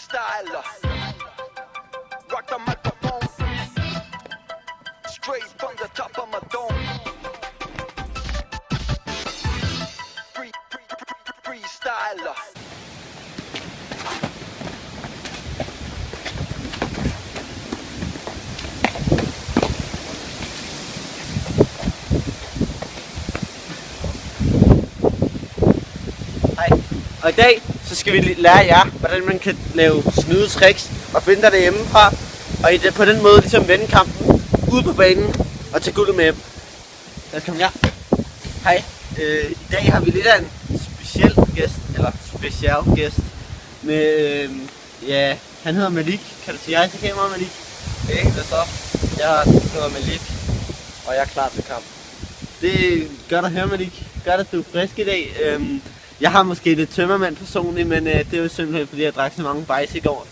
freestyler. Rock the microphone. Straight from the top of my dome. Freestyler. Og i dag, så skal vi lære jer, hvordan man kan lave snydetricks og finde dig derhjemmefra. Og på den måde ligesom vende kampen ude på banen og tage guldet med hjem. Lad os komme her. Hej. I dag har vi lidt af en speciel gæst med, ja, han hedder Malik. Kan du sige hej til kameraet, Malik? Okay, hvad så? Jeg hedder Malik, og jeg er klar til kamp. Det er godt at høre, Malik. Godt, at du er frisk i dag. Jeg har måske lidt tømmermand personligt, men det er jo simpelthen fordi jeg drak så mange bajs i går.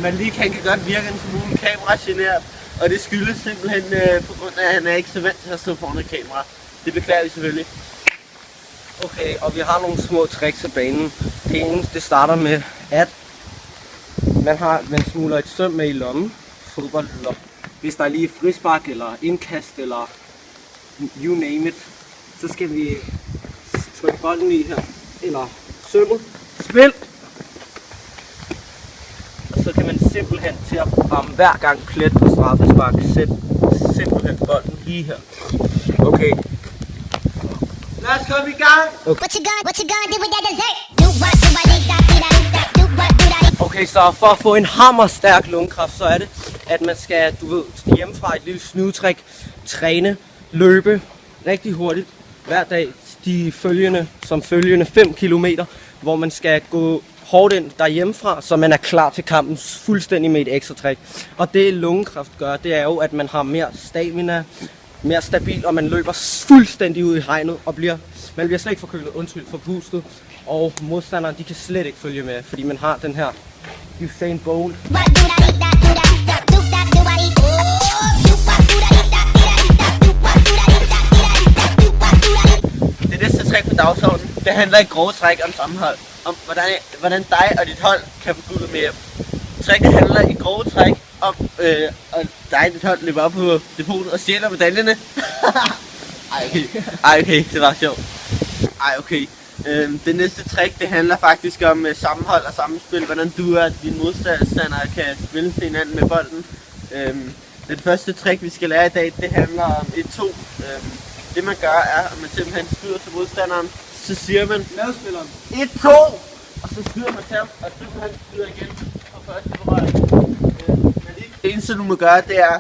Malik, han kan godt virke en smule kameragenert, og det skyldes simpelthen på grund af, at han er ikke så vant til at stå foran et kamera. Det beklager vi selvfølgelig. Okay, og vi har nogle små tricks af banen. Det eneste, det starter med, at man smuler et søm med i lommen. Fodboldlom. Hvis der er lige frispark eller indkast eller you name it, så skal vi trykke bolden i her, eller sømmet, spil! Og så kan man simpelthen til at ramme hver gang plet på straffespark, sætte simpelthen bolden lige her. Okay. Lad os komme i gang! Okay, så for at få en hammerstærk lungekraft, så er det, at man skal, hjemmefra et lille snydetrik, træne, løbe rigtig hurtigt hver dag de følgende 5 kilometer, hvor man skal gå hårdt ind derhjemmefra, så man er klar til kampen fuldstændig med et ekstra træk. Og det lungekraft gør, det er jo, at man har mere stamina, mere stabil, og man løber fuldstændig ud i hegnet, og man bliver slet ikke forpustet, og modstanderne, de kan slet ikke følge med, fordi man har den her Usain Bolt. Det næste trick på dagsordenen, det handler i grove træk om sammenhold. Om hvordan dig og dit hold kan få guldet med hjem. Tricket handler i grove træk om, at dig og dit hold løber op på depotet og stjæler medaljerne. Ej okay, det var sjovt. Det næste trick, det handler faktisk om sammenhold og sammenspil. Hvordan du og dine modstandere kan spille til hinanden med bolden. Det første trick, vi skal lære i dag, det handler om 1-2. Det man gør er, at man simpelthen skyder til modstanderen. Så siger man 1-2! Og så skyder man til ham, og simpelthen skyder igen på første berøring. Det eneste du må gøre, det er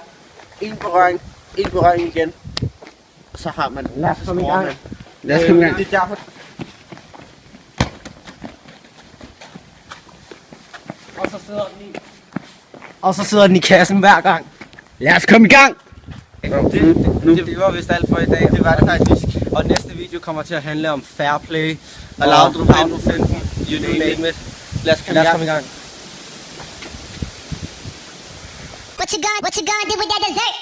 en berøring igen. Og så har man den. Lad os komme i gang. Det er derfor. Og så sidder den i kassen hver gang. Lad os komme i gang! Det var vist alt for i dag. Det var det faktisk. Og næste video kommer til at handle om fair play. Og Laudrup 15. You name it. Lad os komme i gang. What you gonna do with that dessert?